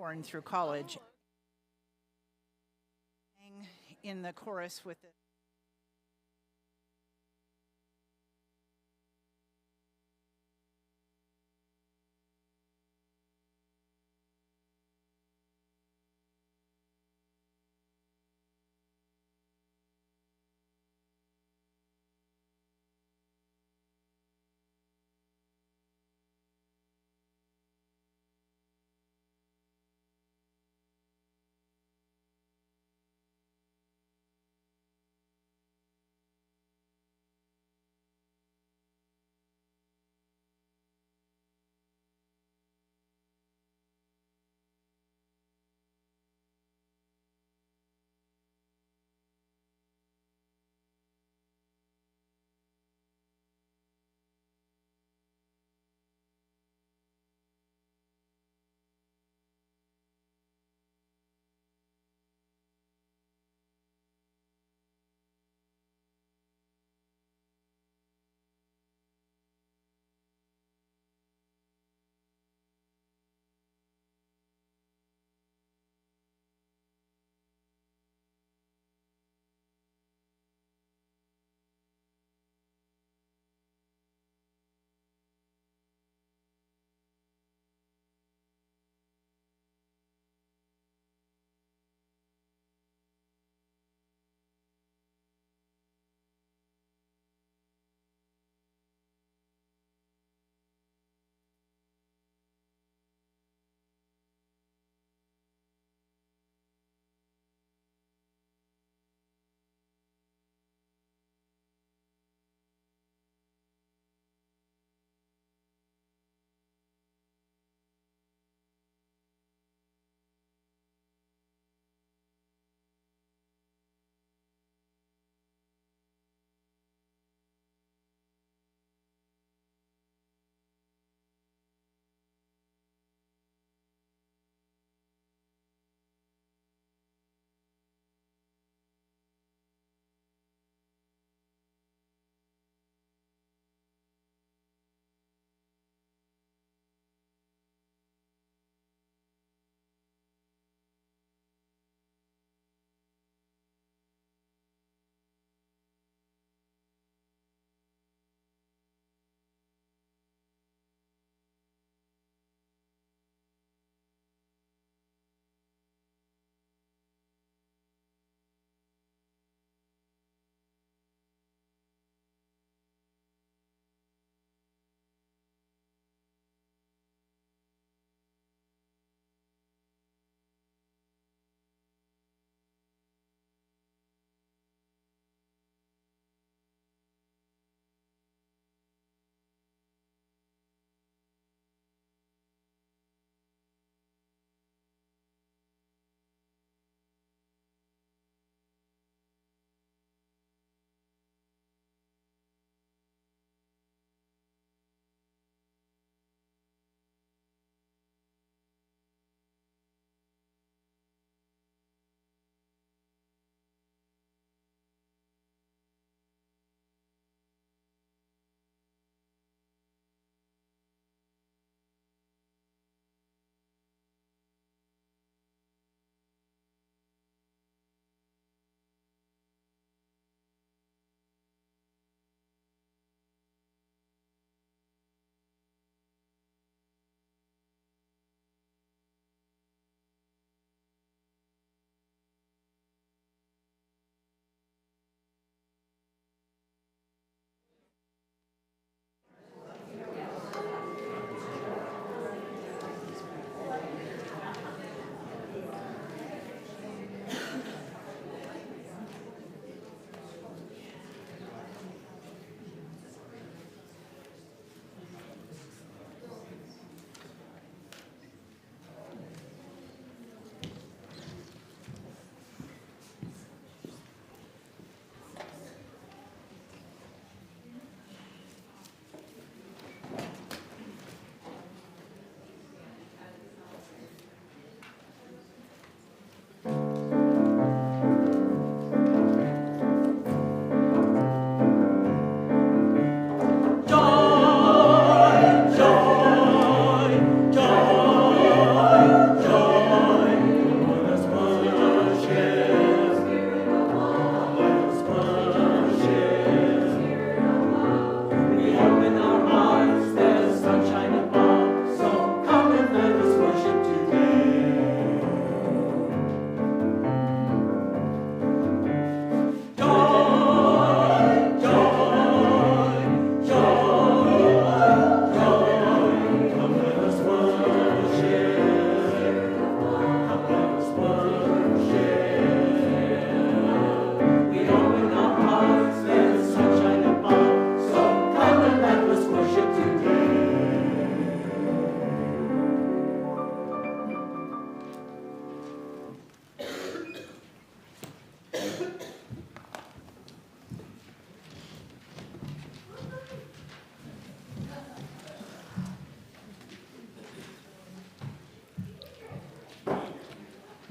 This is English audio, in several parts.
horn through college. In the chorus with it.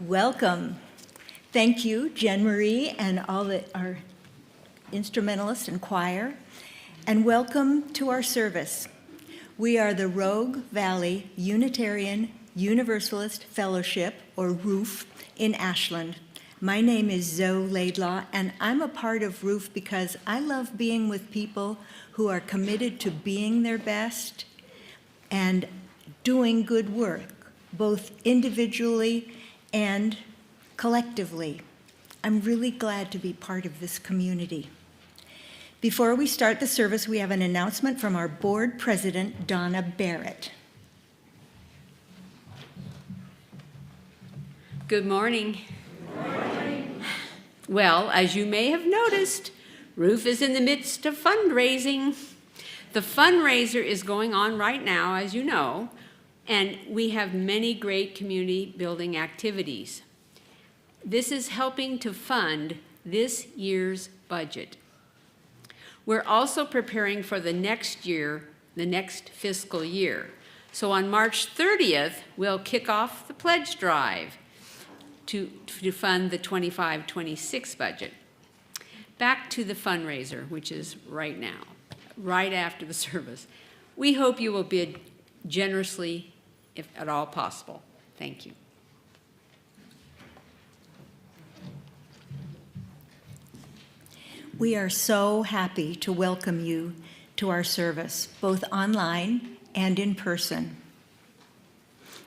Welcome. Thank you, Jen Marie, and all our instrumentalists and choir, and welcome to our service. We are the Rogue Valley Unitarian Universalist Fellowship, or RVUUF, in Ashland. My name is Zoe Laidlaw, and I'm a part of RVUUF because I love being with people who are committed to being their best and doing good work, both individually and collectively. I'm really glad to be part of this community. Before we start the service, we have an announcement from our board president, Donna Barrett. Good morning. Good morning. Well, as you may have noticed, RVUUF is in the midst of fundraising. The fundraiser is going on right now, as you know, and we have many great community building activities. This is helping to fund this year's budget. We're also preparing for the next year, the next fiscal year. So on March 30th, we'll kick off the pledge drive to fund the 25-26 budget. Back to the fundraiser, which is right now, right after the service. We hope you will bid generously, if at all possible. Thank you. We are so happy to welcome you to our service, both online and in person.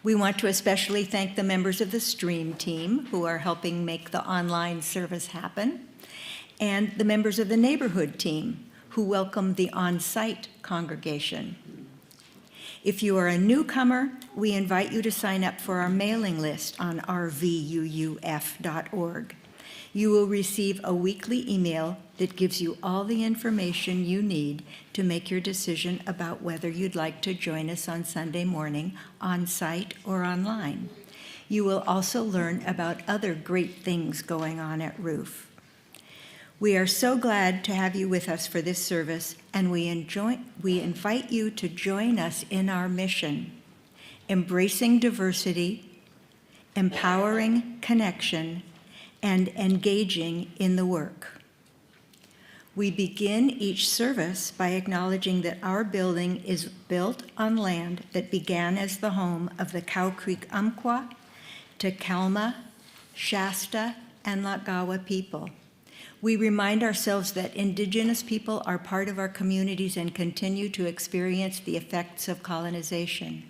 We want to especially thank the members of the stream team who are helping make the online service happen, and the members of the neighborhood team who welcome the on-site congregation. If you are a newcomer, we invite you to sign up for our mailing list on RVUUF.org. You will receive a weekly email that gives you all the information you need to make your decision about whether you'd like to join us on Sunday morning, on-site or online. You will also learn about other great things going on at RVUUF. We are so glad to have you with us for this service, and we invite you to join us in our mission, embracing diversity, empowering connection, and engaging in the work. We begin each service by acknowledging that our building is built on land that began as the home of the Cow Creek Umpqua, Takelma, Shasta, and Latgawa people. We remind ourselves that Indigenous people are part of our communities and continue to experience the effects of colonization.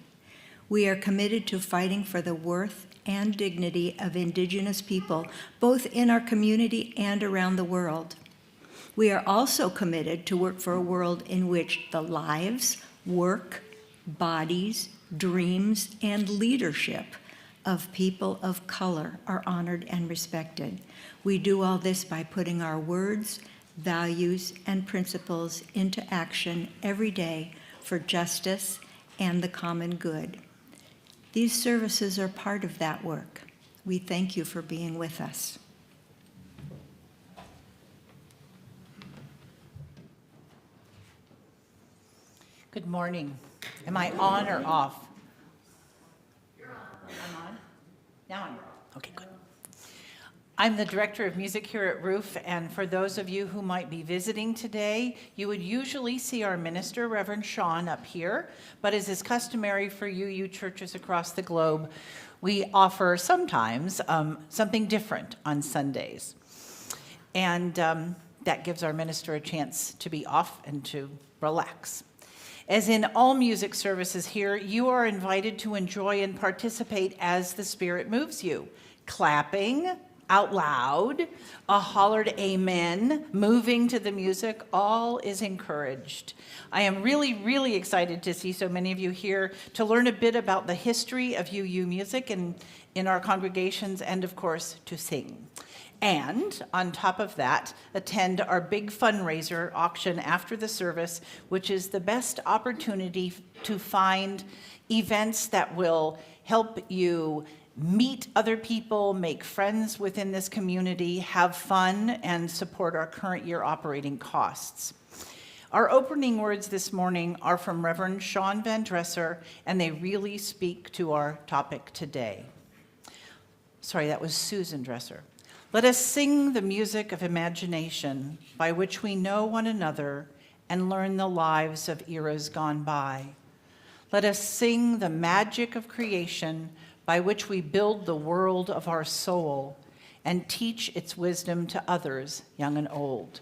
We are committed to fighting for the worth and dignity of Indigenous people, both in our community and around the world. We are also committed to work for a world in which the lives, work, bodies, dreams, and leadership of people of color are honored and respected. We do all this by putting our words, values, and principles into action every day for justice and the common good. These services are part of that work. We thank you for being with us. Good morning. Am I on or off? You're on. I'm on? Now I'm on. Okay, good. I'm the director of music here at RVUUF, and for those of you who might be visiting today, you would usually see our minister, Reverend Sean, up here, but as is customary for you churches across the globe, we offer sometimes something different on Sundays. And that gives our minister a chance to be off and to relax. As in all music services here, you are invited to enjoy and participate as the Spirit moves you. Clapping out loud, a hollered amen, moving to the music, all is encouraged. I am really, really excited to see so many of you here to learn a bit about the history of UU music in our congregations, and of course, to sing. And on top of that, attend our big fundraiser auction after the service, which is the best opportunity to find events that will help you meet other people, make friends within this community, have fun, and support our current year operating costs. Our opening words this morning are from Reverend Sean Van Dresser, and they really speak to our topic today. That was Susan Dresser. Let us sing the music of imagination by which we know one another and learn the lives of eras gone by. Let us sing the magic of creation by which we build the world of our soul and teach its wisdom to others, young and old.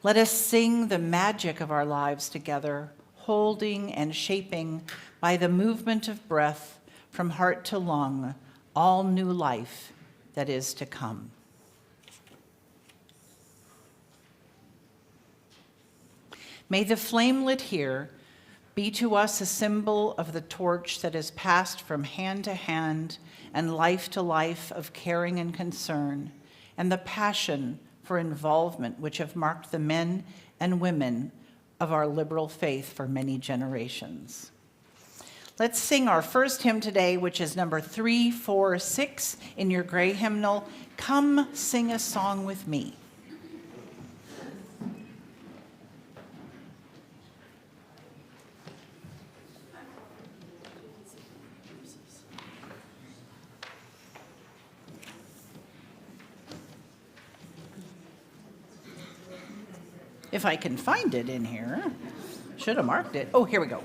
Let us sing the magic of our lives together, holding and shaping by the movement of breath from heart to lung, all new life that is to come. May the flame lit here be to us a symbol of the torch that is passed from hand to hand and life to life of caring and concern, and the passion for involvement which have marked the men and women of our liberal faith for many generations. Let's sing our first hymn today, which is number 346 in your gray hymnal, Come Sing a Song with Me. If I can find it in here. Should have marked it. Oh, here we go.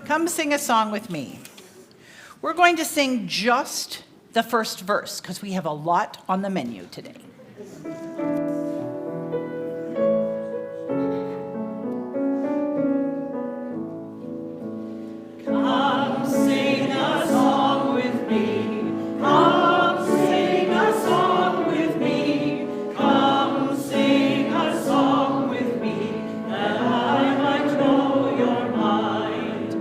Come sing a song with me. We're going to sing just the first verse because we have a lot on the menu today. Come sing a song with me. Come sing a song with me. Come sing a song with me, that I might know your mind.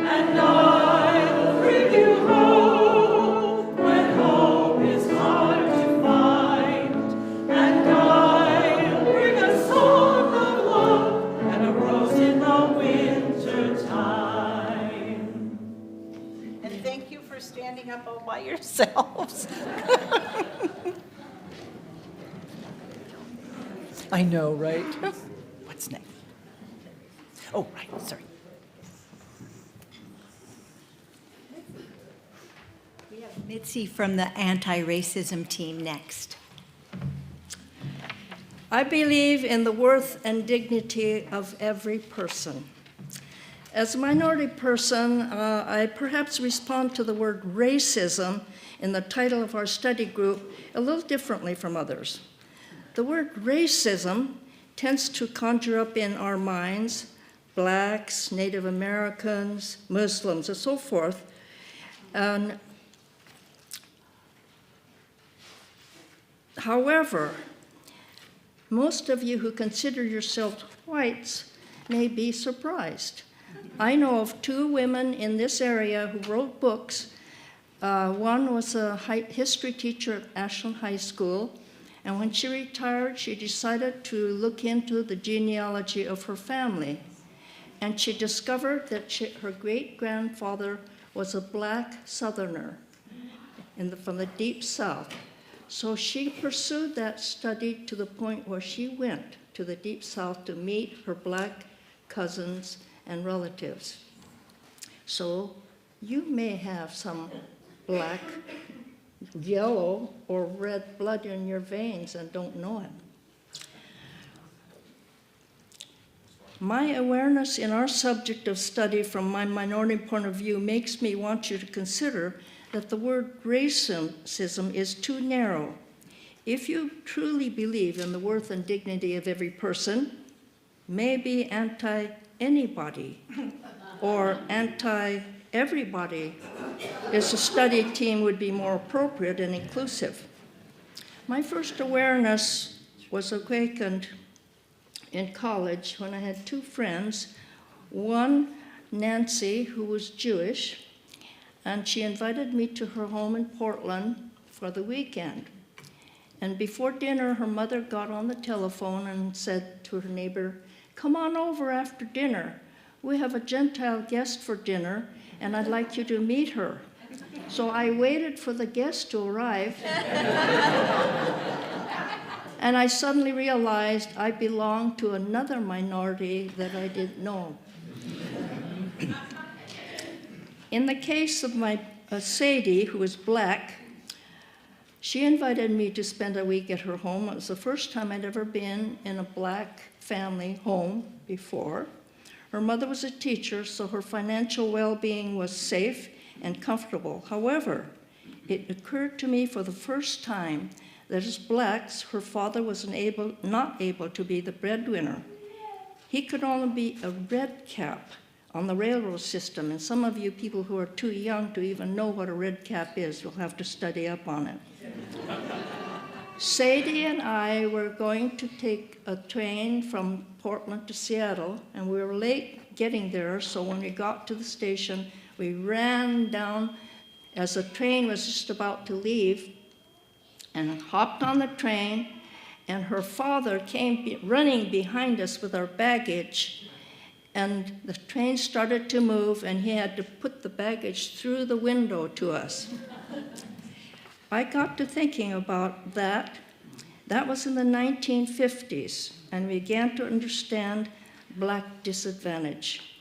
And I'll bring you hope when hope is hard to find. And I'll bring a song of love and a rose in the winter time. And thank you for standing up all by yourselves. I know, right? What's next? Oh, right, sorry. We have Mitzi from the anti-racism team next. I believe in the worth and dignity of every person. As a minority person, I perhaps respond to the word racism in the title of our study group a little differently from others. The word racism tends to conjure up in our minds blacks, Native Americans, Muslims, and so forth. However, most of you who consider yourselves whites may be surprised. I know of 2 women in this area who wrote books. One was a history teacher at Ashland High School, and when she retired, she decided to look into the genealogy of her family. And she discovered that her great-grandfather was a black Southerner from the Deep South. So she pursued that study to the point where she went to the Deep South to meet her black cousins and relatives. So you may have some black, yellow, or red blood in your veins and don't know it. My awareness in our subject of study from my minority point of view makes me want you to consider that the word racism is too narrow. If you truly believe in the worth and dignity of every person, maybe anti-anybody or anti-everybody as a study team would be more appropriate and inclusive. My first awareness was awakened in college when I had 2 friends, one, Nancy, who was Jewish, and she invited me to her home in Portland for the weekend. And before dinner, her mother got on the telephone and said to her neighbor, "Come on over after dinner. We have a Gentile guest for dinner, and I'd like you to meet her." So I waited for the guest to arrive, and I suddenly realized I belonged to another minority that I didn't know. In the case of my Sadie, who is black, She invited me to spend a week at her home. It was the first time I'd ever been in a black family home before. Her mother was a teacher, so her financial well-being was safe and comfortable. However, it occurred to me for the first time that as blacks, her father was not able to be the breadwinner. He could only be a red cap on the railroad system, and some of you people who are too young to even know what a red cap is will have to study up on it. Sadie and I were going to take a train from Portland to Seattle, and we were late getting there, so when we got to the station, we ran down as the train was just about to leave and hopped on the train, and her father came running behind us with our baggage, and the train started to move, and he had to put the baggage through the window to us. I got to thinking about that. That was in the 1950s, and we began to understand black disadvantage.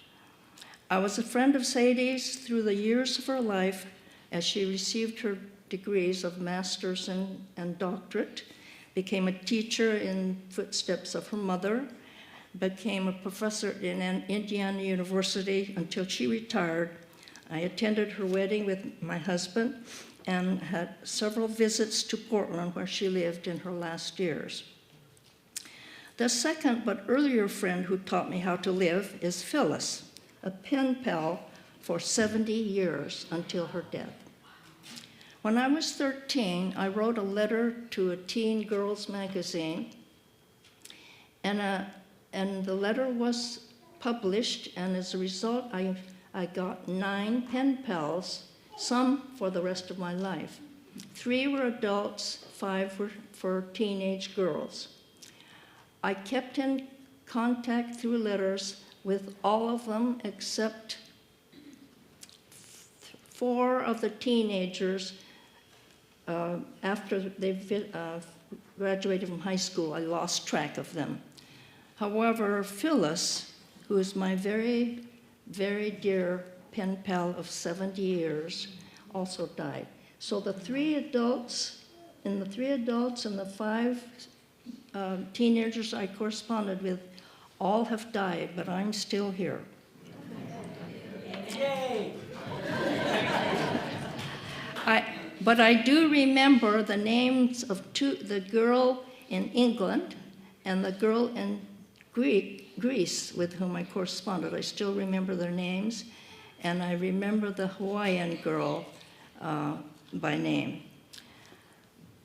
I was a friend of Sadie's through the years of her life as she received her degrees of master's and doctorate, became a teacher in footsteps of her mother, became a professor in Indiana University until she retired. I attended her wedding with my husband and had several visits to Portland where she lived in her last years. The second but earlier friend who taught me how to live is Phyllis, a pen pal for 70 years until her death. When I was 13, I wrote a letter to a teen girls magazine, and the letter was published, and as a result, I got 9 pen pals, some for the rest of my life. 3 were adults, 5 were for teenage girls. I kept in contact through letters with all of them except 4 of the teenagers. After they graduated from high school, I lost track of them. However, Phyllis, who is my very, very dear pen pal of 70 years, also died. So the 3 adults and the 5 teenagers I corresponded with all have died, but I'm still here. Yay! But I do remember the names of the girl in England and the girl in Greece with whom I corresponded. I still remember their names, and I remember the Hawaiian girl by name.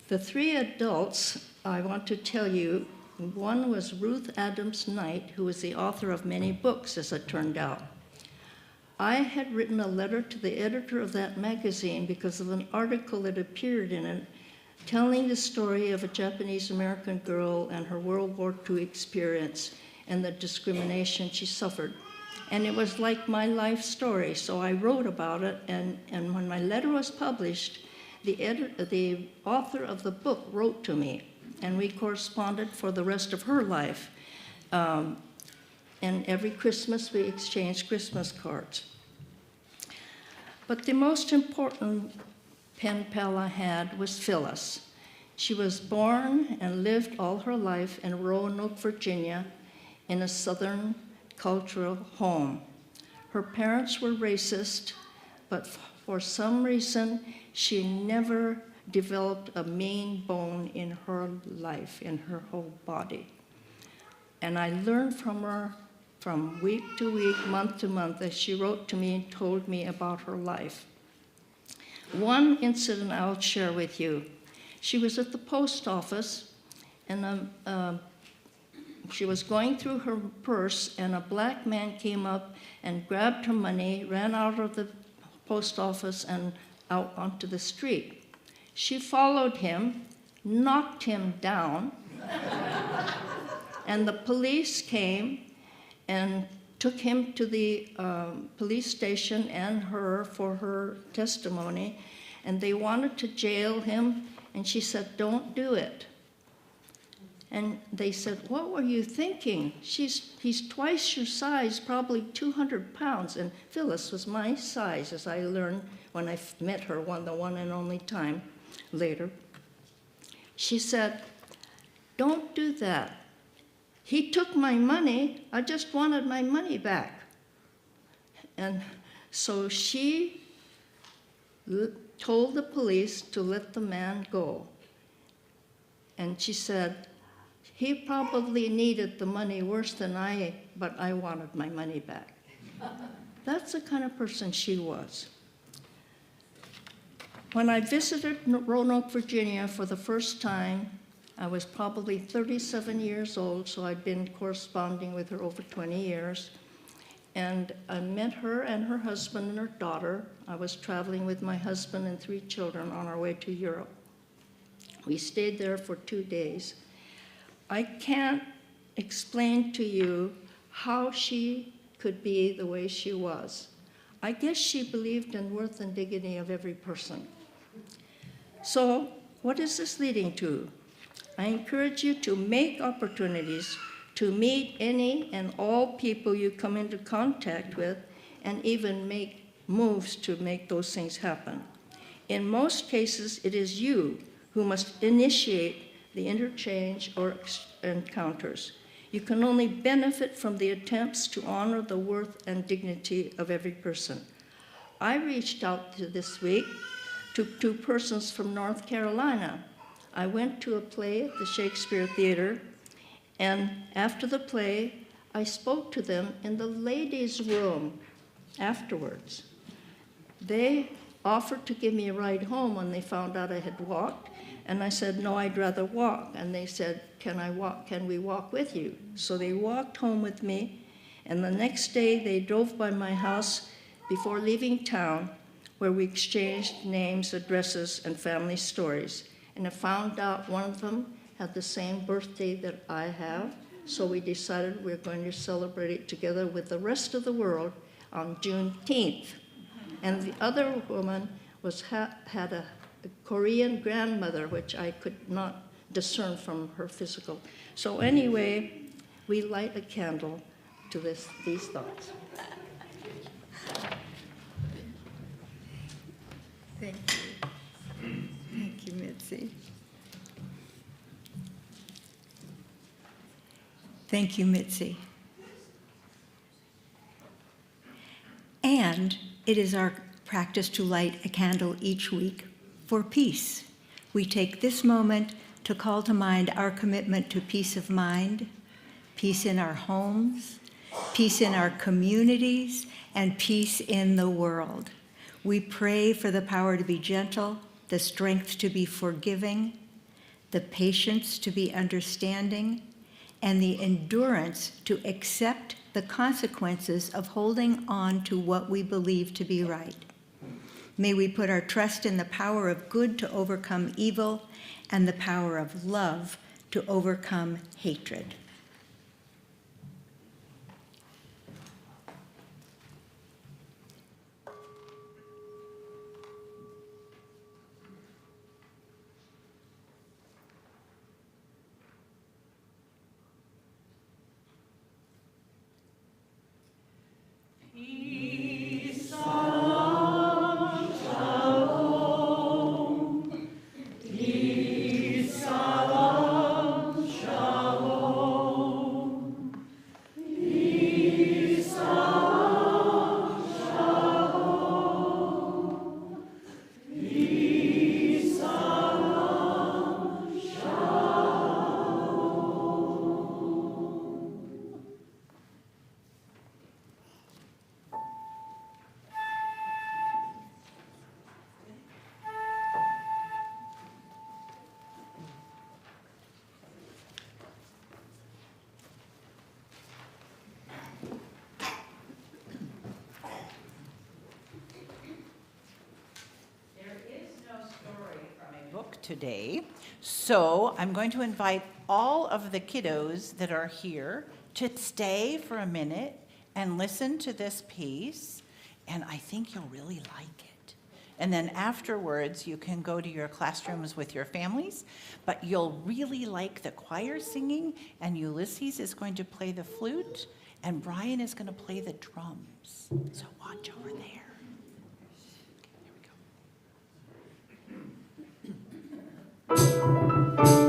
The 3 adults, I want to tell you, one was Ruth Adams Knight, who was the author of many books, as it turned out. I had written a letter to the editor of that magazine because of an article that appeared in it telling the story of a Japanese-American girl and her World War II experience and the discrimination she suffered. And it was like my life story, so I wrote about it, and when my letter was published, the author of the book wrote to me, and we corresponded for the rest of her life. And every Christmas we exchanged Christmas cards. But the most important pen pal I had was Phyllis. She was born and lived all her life in Roanoke, Virginia, in a Southern cultural home. Her parents were racist, but for some reason, she never developed a mean bone in her life, in her whole body. And I learned from her from week to week, month to month, as she wrote to me and told me about her life. One incident I'll share with you. She was at the post office, and she was going through her purse, and a black man came up and grabbed her money, ran out of the post office and out onto the street. She followed him, knocked him down, and the police came and took him to the police station and her for her testimony, and they wanted to jail him, and she said, "Don't do it." And they said, "What were you thinking? He's twice your size, probably 200 pounds. And Phyllis was my size, as I learned when I met her the one and only time later. She said, "Don't do that. He took my money. I just wanted my money back." And so she told the police to let the man go. And she said, "He probably needed the money worse than I, but I wanted my money back." That's the kind of person she was. When I visited Roanoke, Virginia for the first time, I was probably 37 years old, so I'd been corresponding with her over 20 years. And I met her and her husband and her daughter. I was traveling with my husband and 3 children on our way to Europe. We stayed there for 2 days. I can't explain to you how she could be the way she was. I guess she believed in worth and dignity of every person. So, what is this leading to? I encourage you to make opportunities to meet any and all people you come into contact with, and even make moves to make those things happen. In most cases, it is you who must initiate the interchange or encounters. You can only benefit from the attempts to honor the worth and dignity of every person. I reached out this week to 2 persons from North Carolina. I went to a play at the Shakespeare Theater, and after the play, I spoke to them in the ladies' room afterwards. They offered to give me a ride home when they found out I had walked, and I said, "No, I'd rather walk." And they said, "Can we walk with you?" So they walked home with me, and the next day they drove by my house before leaving town, where we exchanged names, addresses, and family stories. And I found out one of them had the same birthday that I have, so we decided we're going to celebrate it together with the rest of the world on Juneteenth. And the other woman had a Korean grandmother, which I could not discern from her physical. So anyway, we light a candle to these thoughts. Thank you. Thank you, Mitzi. Thank you, Mitzi. And it is our practice to light a candle each week for peace. We take this moment to call to mind our commitment to peace of mind, peace in our homes, peace in our communities, and peace in the world. We pray for the power to be gentle, the strength to be forgiving, the patience to be understanding, and the endurance to accept the consequences of holding on to what we believe to be right. May we put our trust in the power of good to overcome evil and the power of love to overcome hatred. Today. So I'm going to invite all of the kiddos that are here to stay for a minute and listen to this piece, and I think you'll really like it. And then afterwards, you can go to your classrooms with your families, but you'll really like the choir singing, and Ulysses is going to play the flute, and Brian is going to play the drums. So watch over there. Okay, there we go.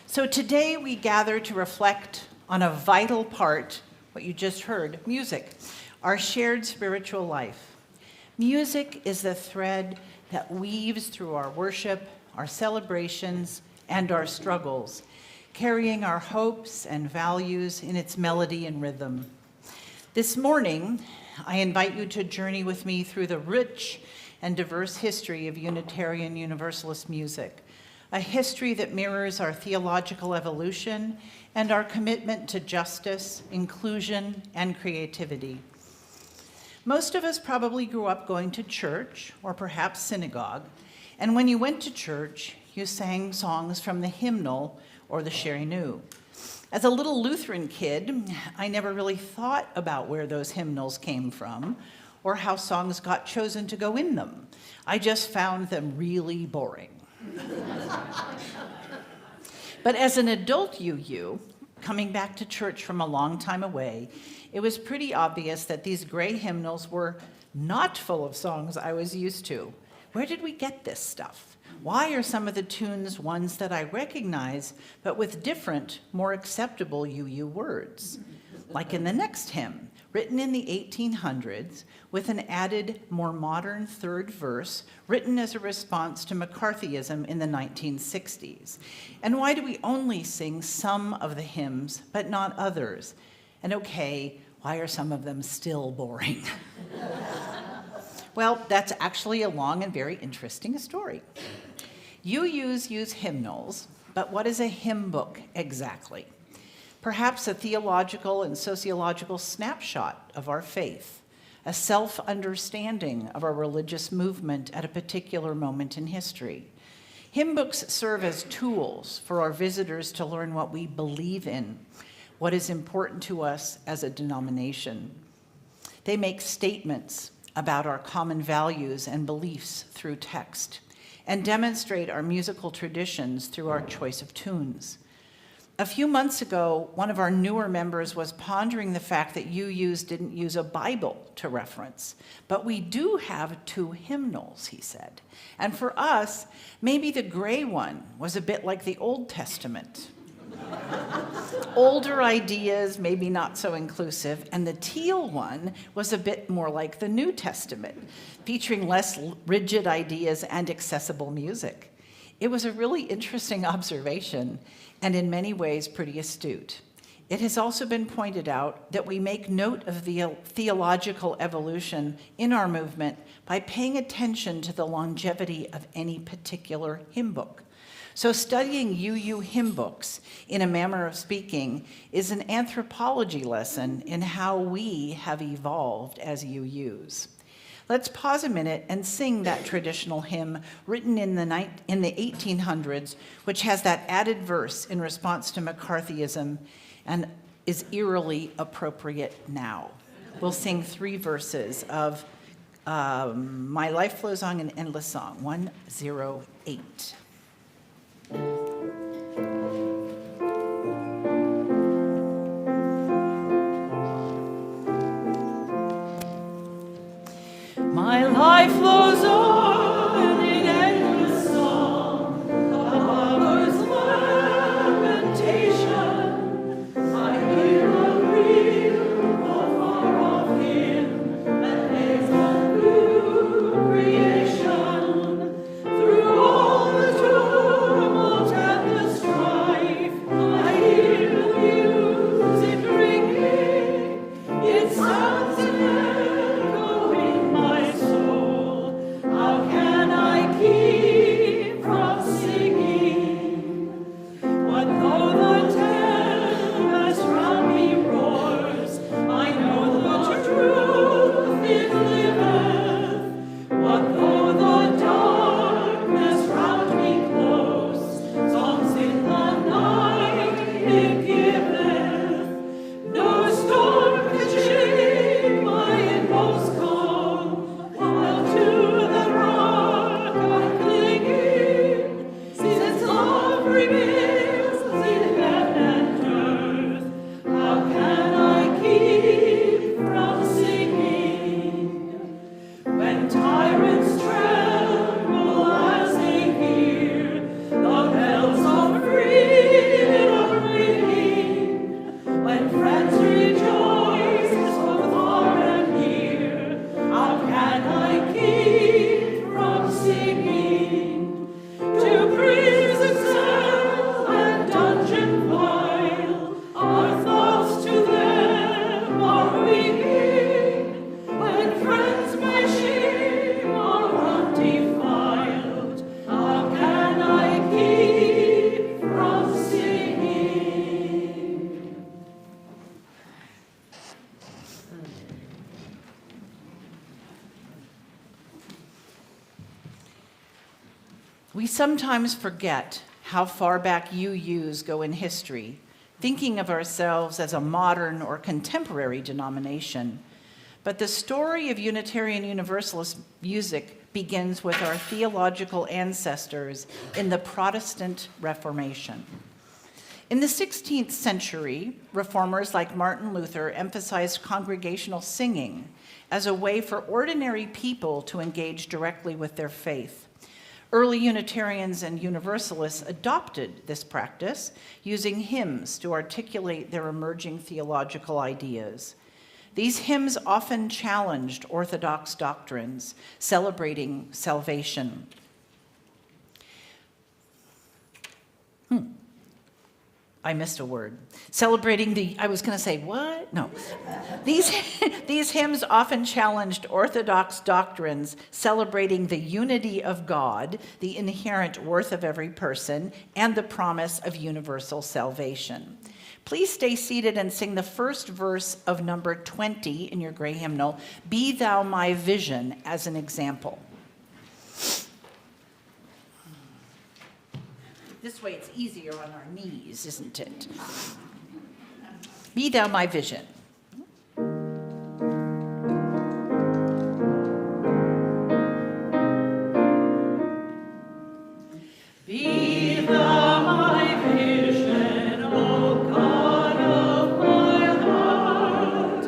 So today we gather to reflect on a vital part, what you just heard, music, our shared spiritual life. Music is the thread that weaves through our worship, our celebrations, and our struggles, carrying our hopes and values in its melody and rhythm. This morning, I invite you to journey with me through the rich and diverse history of Unitarian Universalist music, a history that mirrors our theological evolution and our commitment to justice, inclusion, and creativity. Most of us probably grew up going to church, or perhaps synagogue, and when you went to church, you sang songs from the hymnal or the Sherry New. As a little Lutheran kid, I never really thought about where those hymnals came from or how songs got chosen to go in them. I just found them really boring. But as an adult UU, coming back to church from a long time away, it was pretty obvious that these gray hymnals were not full of songs I was used to. Where did we get this stuff? Why are some of the tunes ones that I recognize, but with different, more acceptable UU words? Like in the next hymn, written in the 1800s, with an added, more modern third verse, written as a response to McCarthyism in the 1960s. And why do we only sing some of the hymns, but not others? And okay, why are some of them still boring? Well, that's actually a long and very interesting story. UUs use hymnals, but what is a hymn book exactly? Perhaps a theological and sociological snapshot of our faith, a self-understanding of our religious movement at a particular moment in history. Hymn books serve as tools for our visitors to learn what we believe in, what is important to us as a denomination. They make statements about our common values and beliefs through text, and demonstrate our musical traditions through our choice of tunes. A few months ago, one of our newer members was pondering the fact that UUs didn't use a Bible to reference, but we do have 2 hymnals, he said. And for us, maybe the gray one was a bit like the Old Testament. Older ideas, maybe not so inclusive, and the teal one was a bit more like the New Testament, featuring less rigid ideas and accessible music. It was a really interesting observation, and in many ways pretty astute. It has also been pointed out that we make note of the theological evolution in our movement by paying attention to the longevity of any particular hymn book. So studying UU hymn books, in a manner of speaking, is an anthropology lesson in how we have evolved as UUs. Let's pause a minute and sing that traditional hymn written in the 1800s, which has that added verse in response to McCarthyism and is eerily appropriate now. We'll sing 3 verses of My Life Flows On, an Endless Song, 108. My life flows on in endless song, a lover's lamentation. I hear a reel of far-off hymn that plays on new creation. Through all the tumult and the strife, I hear the music ringing. It sounds an echo in my soul. How can I keep from singing? What though the tempest round me roars, I know the truth it liveth. What though the darkness round me close, songs in the night it giveth. No storm can shake my inmost calm, while to the rock I'm clinging. Since love reveals in heaven and earth, how can I keep from singing? When tyrants tremble as they hear the bells of freedom ringing, when friends rejoice both far and near, how can I keep from singing? To prison cell and dungeon vile, our thoughts to them are winging. When friends by shame are undefiled, how can I keep from singing? We sometimes forget how far back UUs go in history, thinking of ourselves as a modern or contemporary denomination. But the story of Unitarian Universalist music begins with our theological ancestors in the Protestant Reformation. In the 16th century, reformers like Martin Luther emphasized congregational singing as a way for ordinary people to engage directly with their faith. Early Unitarians and Universalists adopted this practice, using hymns to articulate their emerging theological ideas. These hymns often challenged orthodox doctrines, celebrating salvation. I missed a word. I was going to say, what? No. These hymns often challenged orthodox doctrines, celebrating the unity of God, the inherent worth of every person, and the promise of universal salvation. Please stay seated and sing the first verse of number 20 in your gray hymnal, Be Thou My Vision, as an example. This way it's easier on our knees, isn't it? Be thou my vision. Be thou my vision, O God of my heart,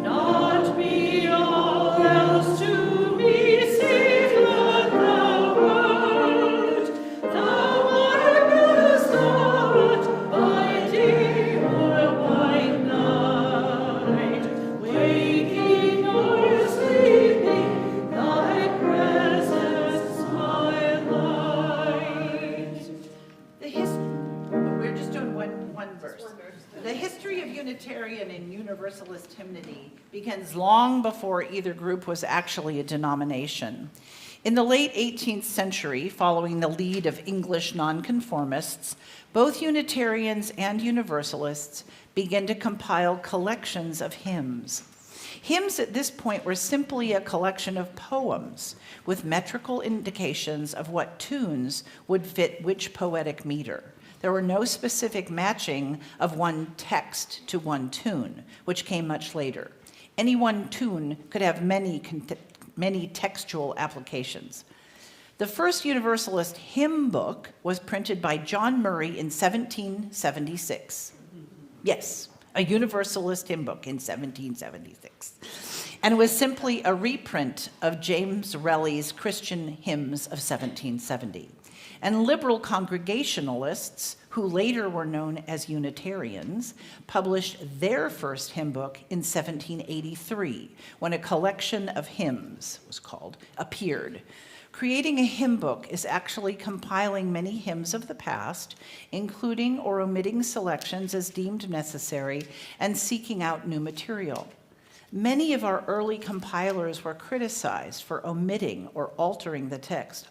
not be all else to me, save that thou art. Thou art as thought by day or by night, waking or sleeping, thy presence my light. We're just doing one verse. The history of Unitarian and Universalist hymnody begins long before either group was actually a denomination. In the late 18th century, following the lead of English nonconformists, both Unitarians and Universalists began to compile collections of hymns. Hymns at this point were simply a collection of poems with metrical indications of what tunes would fit which poetic meter. There were no specific matching of one text to one tune, which came much later. Any one tune could have many textual applications. The first Universalist hymn book was printed by John Murray in 1776. Yes, a Universalist hymn book in 1776. And was simply a reprint of James Relly's Christian Hymns of 1770. And liberal Congregationalists, who later were known as Unitarians, published their first hymn book in 1783, when a collection of hymns, was called, appeared. Creating a hymn book is actually compiling many hymns of the past, including or omitting selections as deemed necessary, and seeking out new material. Many of our early compilers were criticized for omitting or altering the text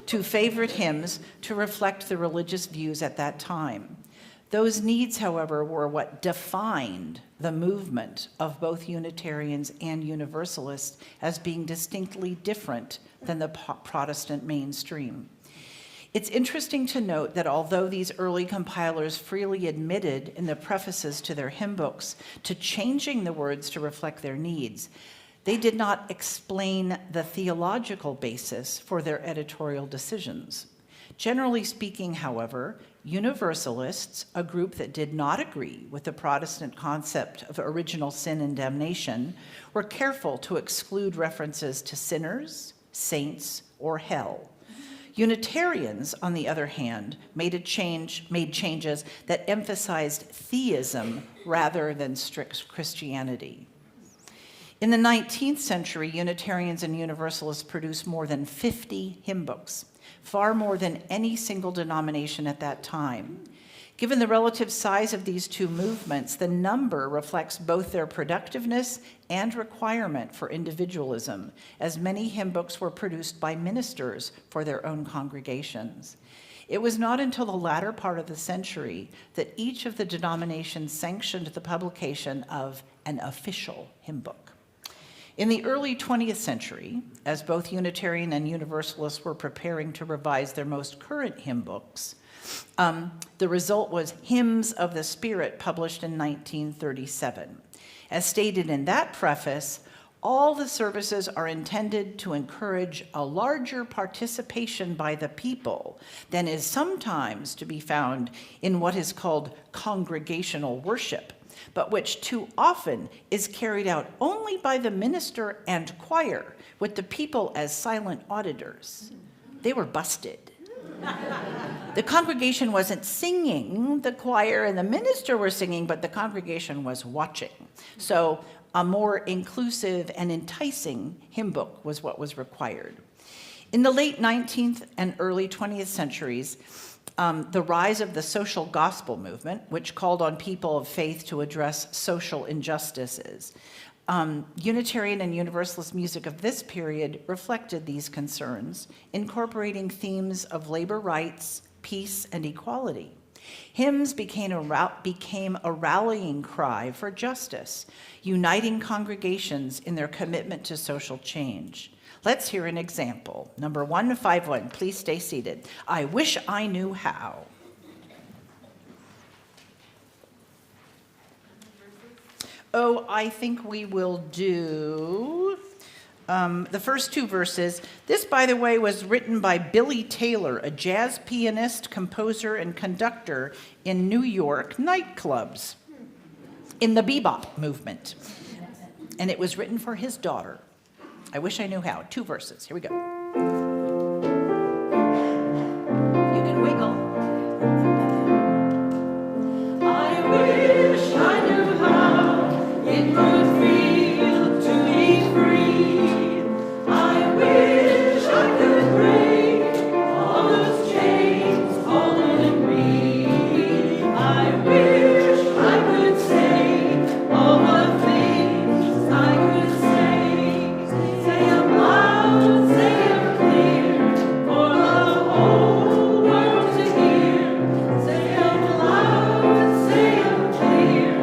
to favorite hymns to reflect the religious views at that time. Those needs, however, were what defined the movement of both Unitarians and Universalists as being distinctly different than the Protestant mainstream. It's interesting to note that although these early compilers freely admitted in the prefaces to their hymn books to changing the words to reflect their needs, they did not explain the theological basis for their editorial decisions. Generally speaking, however, Universalists, a group that did not agree with the Protestant concept of original sin and damnation, were careful to exclude references to sinners, saints, or hell. Unitarians, on the other hand, made changes that emphasized theism rather than strict Christianity. In the 19th century, Unitarians and Universalists produced more than 50 hymn books, far more than any single denomination at that time. Given the relative size of these two movements, the number reflects both their productiveness and requirement for individualism, as many hymn books were produced by ministers for their own congregations. It was not until the latter part of the century that each of the denominations sanctioned the publication of an official hymn book. In the early 20th century, as both Unitarian and Universalists were preparing to revise their most current hymn books, the result was Hymns of the Spirit, published in 1937. As stated in that preface, all the services are intended to encourage a larger participation by the people than is sometimes to be found in what is called congregational worship, but which too often is carried out only by the minister and choir, with the people as silent auditors. They were busted. The congregation wasn't singing, the choir and the minister were singing, but the congregation was watching. So a more inclusive and enticing hymn book was what was required. In the late 19th and early 20th centuries, the rise of the social gospel movement, which called on people of faith to address social injustices. Unitarian and Universalist music of this period reflected these concerns, incorporating themes of labor rights, peace, and equality. Hymns became a rallying cry for justice, uniting congregations in their commitment to social change. Let's hear an example. Number 151, please stay seated. I wish I knew how. Oh, I think we will do the first two verses. This, by the way, was written by Billy Taylor, a jazz pianist, composer, and conductor in New York nightclubs in the bebop movement. And it was written for his daughter. I wish I knew how. Two verses. Here we go. You can wiggle. I wish I knew how it would feel to be free. I wish I could break all those chains holding me. I wish I could say all the things I could say. Say them loud, say them clear, for the whole world to hear. Say them loud, say them clear,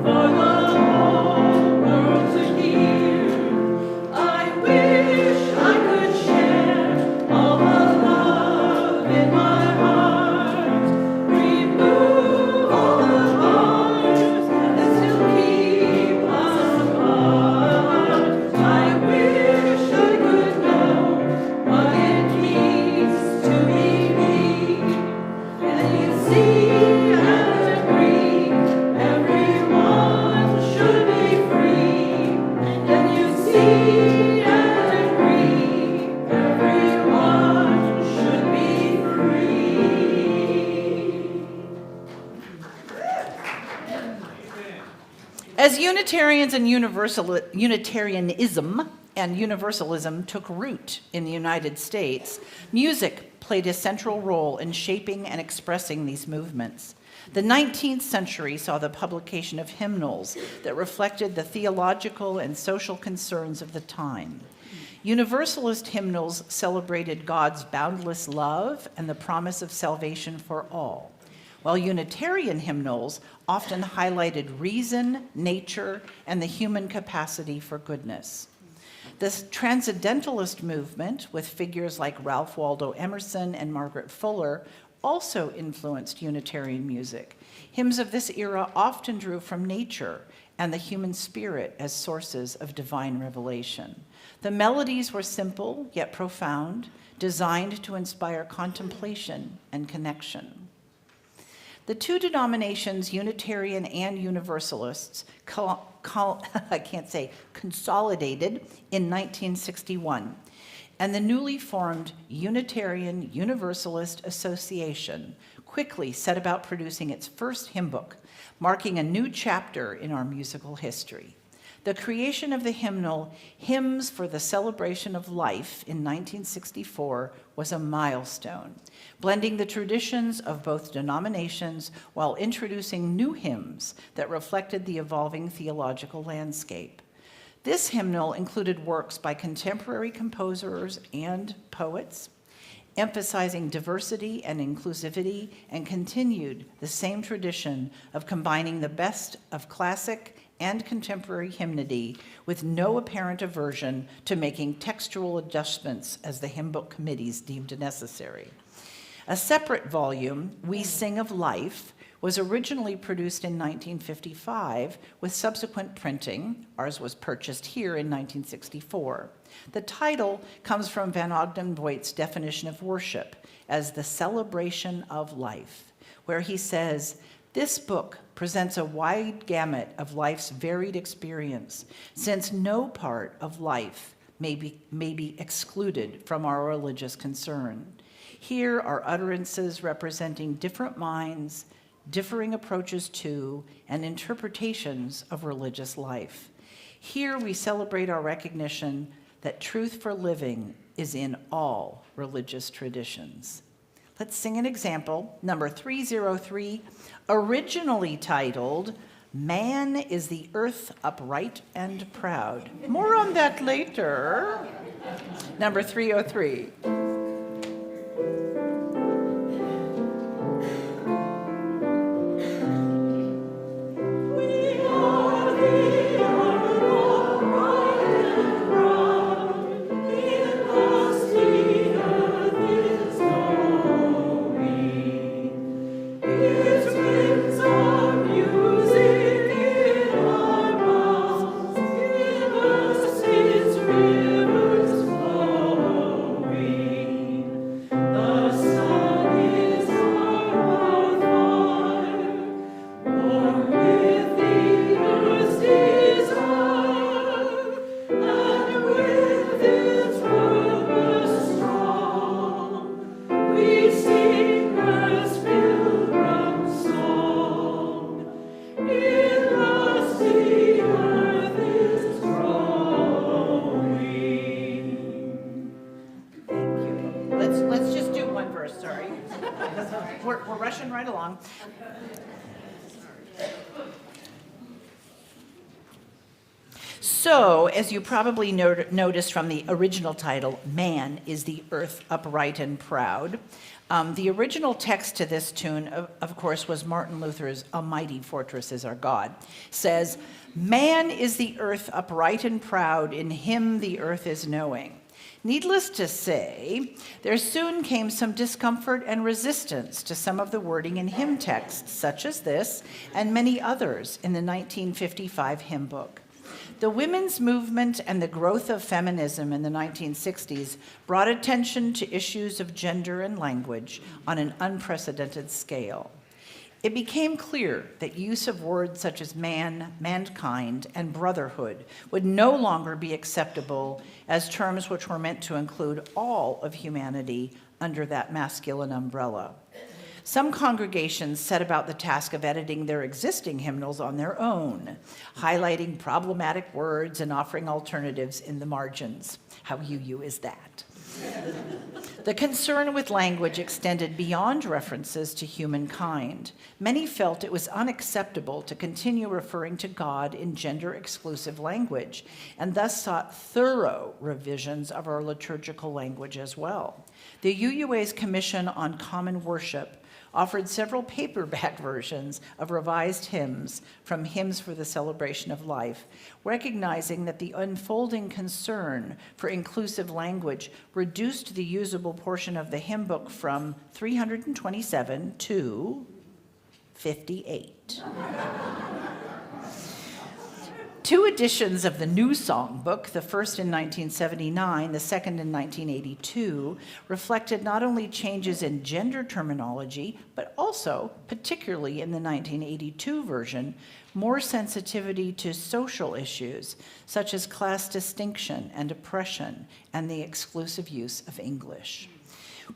for the whole world to hear. I wish I could share all the love in my heart, remove all the bars that still keep us apart. I wish I could know what it means to be me. And you see and agree, everyone should be free. And you see and agree, everyone should be free. As Unitarians and Unitarianism and Universalism took root in the United States, music played a central role in shaping and expressing these movements. The 19th century saw the publication of hymnals that reflected the theological and social concerns of the time. Universalist hymnals celebrated God's boundless love and the promise of salvation for all, while Unitarian hymnals often highlighted reason, nature, and the human capacity for goodness. The Transcendentalist movement, with figures like Ralph Waldo Emerson and Margaret Fuller, also influenced Unitarian music. Hymns of this era often drew from nature and the human spirit as sources of divine revelation. The melodies were simple yet profound, designed to inspire contemplation and connection. The two denominations, Unitarian and Universalists, consolidated in 1961, and the newly formed Unitarian Universalist Association quickly set about producing its first hymn book, marking a new chapter in our musical history. The creation of the hymnal Hymns for the Celebration of Life in 1964 was a milestone, blending the traditions of both denominations while introducing new hymns that reflected the evolving theological landscape. This hymnal included works by contemporary composers and poets, emphasizing diversity and inclusivity, and continued the same tradition of combining the best of classic and contemporary hymnody with no apparent aversion to making textual adjustments as the hymn book committees deemed necessary. A separate volume, We Sing of Life, was originally produced in 1955 with subsequent printing. Ours was purchased here in 1964. The title comes from Van Ogden Voigt's definition of worship as the celebration of life, where he says, "This book presents a wide gamut of life's varied experience, since no part of life may be excluded from our religious concern. Here are utterances representing different minds, differing approaches to, and interpretations of religious life. Here we celebrate our recognition that truth for living is in all religious traditions." Let's sing an example, number 303, originally titled, "Man is the Earth Upright and Proud." More on that later. Number 303. We are the upright and proud, in So, as you probably noticed from the original title, Man is the Earth Upright and Proud. The original text to this tune, of course, was Martin Luther's A Mighty Fortress is Our God. Says, man is the earth upright and proud, in him the earth is knowing. Needless to say, there soon came some discomfort and resistance to some of the wording in hymn texts, such as this and many others in the 1955 hymn book. The women's movement and the growth of feminism in the 1960s brought attention to issues of gender and language on an unprecedented scale. It became clear that use of words such as man, mankind, and brotherhood would no longer be acceptable as terms which were meant to include all of humanity under that masculine umbrella. Some congregations set about the task of editing their existing hymnals on their own, highlighting problematic words and offering alternatives in the margins. How UU is that? The concern with language extended beyond references to humankind. Many felt it was unacceptable to continue referring to God in gender-exclusive language, and thus sought thorough revisions of our liturgical language as well. The UUA's Commission on Common Worship offered several paperback versions of revised hymns from Hymns for the Celebration of Life, recognizing that the unfolding concern for inclusive language reduced the usable portion of the hymn book from 327 to 58. Two editions of the New Song Book, the first in 1979, the second in 1982, reflected not only changes in gender terminology, but also, particularly in the 1982 version, more sensitivity to social issues, such as class distinction and oppression, and the exclusive use of English.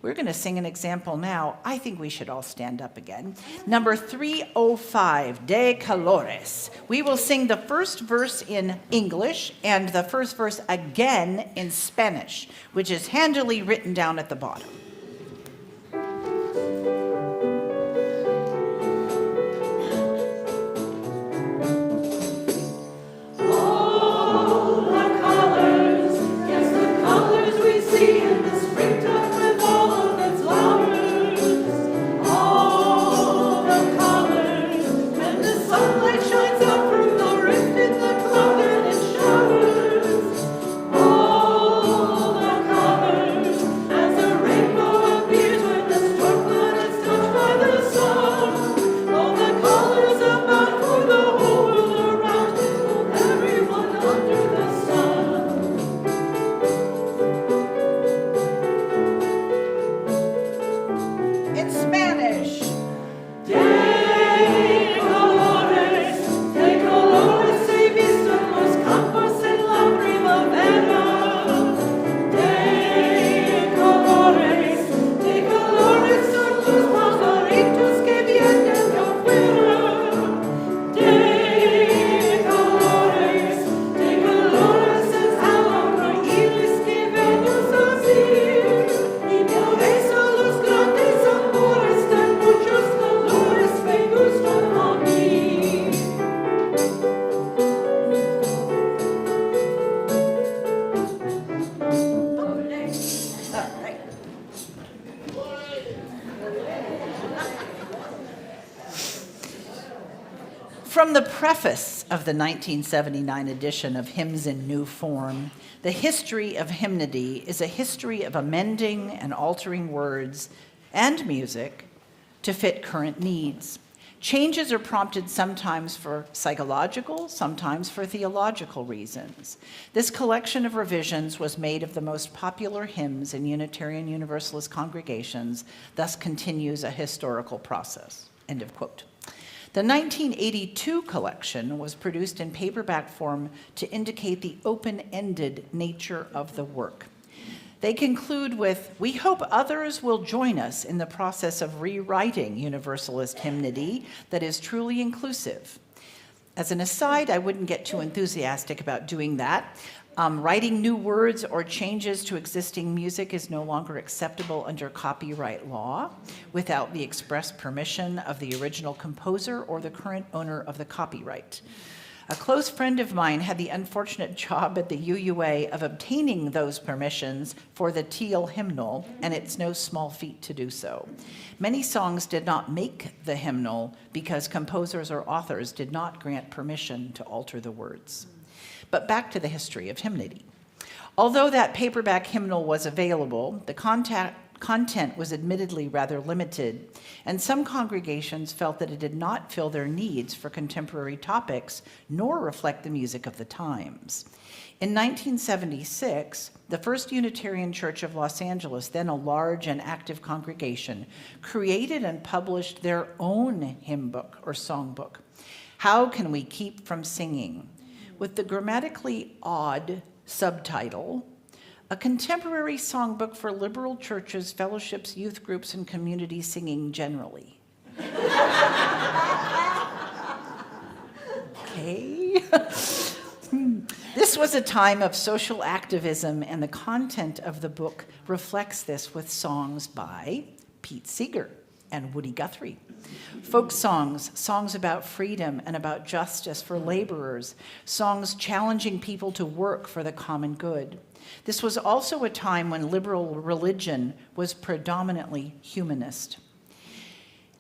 We're going to sing an example now. I think we should all stand up again. Number 305, De Colores. We will sing the first verse in English and the first verse again in Spanish, which is handily written down at the bottom. From the preface of the 1979 edition of Hymns in New Form, the history of hymnody is a history of amending and altering words and music to fit current needs. Changes are prompted sometimes for psychological, sometimes for theological reasons. This collection of revisions was made of the most popular hymns in Unitarian Universalist congregations, thus continues a historical process. End of quote. The 1982 collection was produced in paperback form to indicate the open-ended nature of the work. They conclude with, "We hope others will join us in the process of rewriting Universalist hymnody that is truly inclusive." As an aside, I wouldn't get too enthusiastic about doing that. Writing new words or changes to existing music is no longer acceptable under copyright law without the express permission of the original composer or the current owner of the copyright. A close friend of mine had the unfortunate job at the UUA of obtaining those permissions for the Teal hymnal, and it's no small feat to do so. Many songs did not make the hymnal because composers or authors did not grant permission to alter the words. But back to the history of hymnody. Although that paperback hymnal was available, the content was admittedly rather limited, and some congregations felt that it did not fill their needs for contemporary topics nor reflect the music of the times. In 1976, the First Unitarian Church of Los Angeles, then a large and active congregation, created and published their own hymn book or songbook, How Can We Keep From Singing?, with the grammatically odd subtitle, A Contemporary Songbook for Liberal Churches, Fellowships, Youth Groups, and Community Singing Generally. Okay. This was a time of social activism, and the content of the book reflects this with songs by Pete Seeger and Woody Guthrie. Folk songs, songs about freedom and about justice for laborers, songs challenging people to work for the common good. This was also a time when liberal religion was predominantly humanist.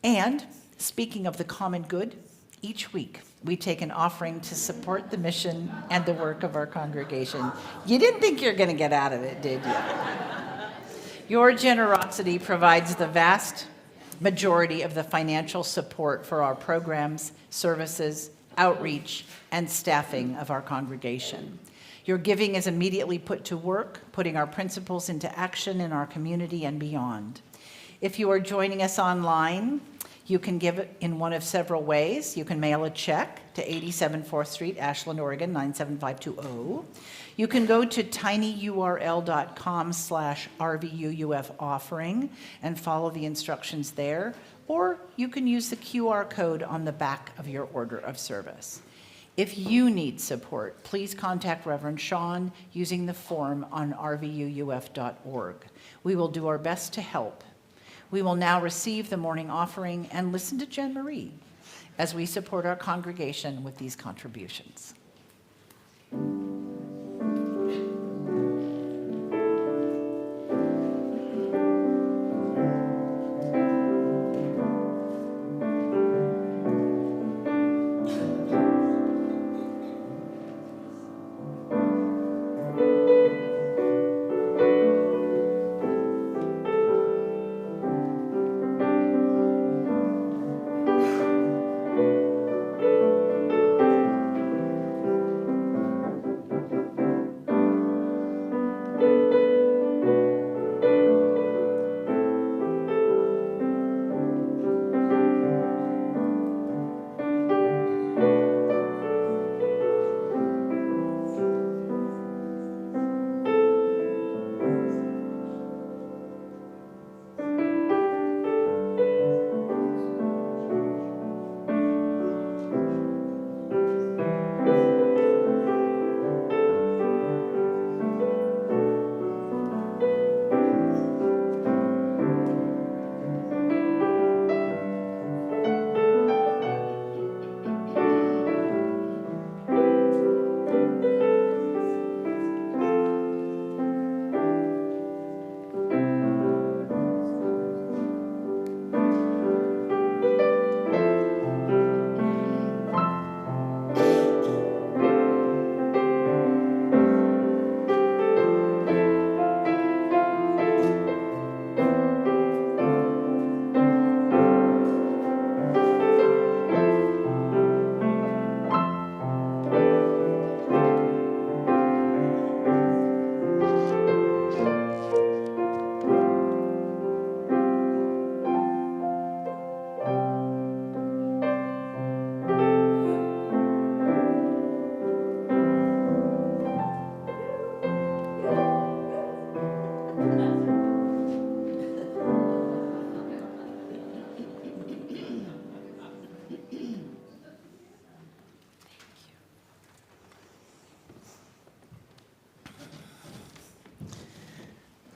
And speaking of the common good, each week we take an offering to support the mission and the work of our congregation. You didn't think you were going to get out of it, did you? Your generosity provides the vast majority of the financial support for our programs, services, outreach, and staffing of our congregation. Your giving is immediately put to work, putting our principles into action in our community and beyond. If you are joining us online, you can give it in one of several ways. You can mail a check to 87 4th Street, Ashland, Oregon, 97520. You can go to tinyurl.com/RVUUF offering and follow the instructions there, or you can use the QR code on the back of your order of service. If you need support, please contact Reverend Sean using the form on rvuuf.org. We will do our best to help. We will now receive the morning offering and listen to Jen Marie as we support our congregation with these contributions.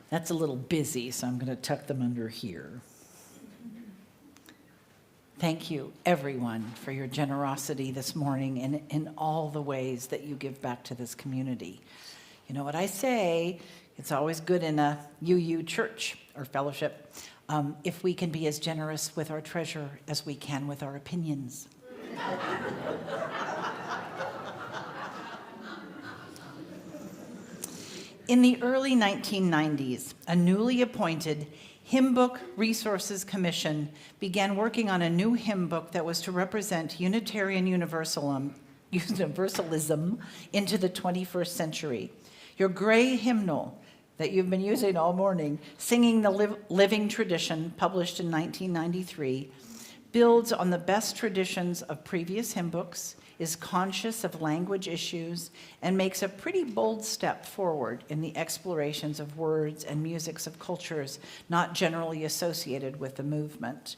That's a little busy, so I'm going to tuck them under here. Thank you, everyone, for your generosity this morning and in all the ways that you give back to this community. You know what I say, it's always good in a UU church or fellowship if we can be as generous with our treasure as we can with our opinions. In the early 1990s, a newly appointed Hymn Book Resources Commission began working on a new hymn book that was to represent Unitarian Universalism into the 21st century. Your gray hymnal that you've been using all morning, Singing the Living Tradition, published in 1993, builds on the best traditions of previous hymn books, is conscious of language issues, and makes a pretty bold step forward in the explorations of words and musics of cultures not generally associated with the movement.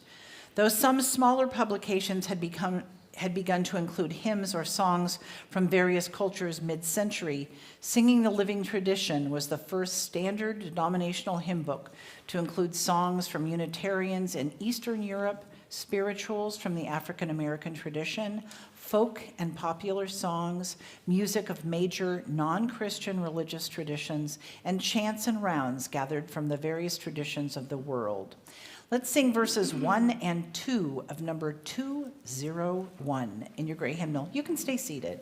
Though some smaller publications had begun to include hymns or songs from various cultures mid-century, Singing the Living Tradition was the first standard denominational hymn book to include songs from Unitarians in Eastern Europe, spirituals from the African American tradition, folk and popular songs, music of major non-Christian religious traditions, and chants and rounds gathered from the various traditions of the world. Let's sing verses 1 and 2 of number 201 in your gray hymnal. You can stay seated.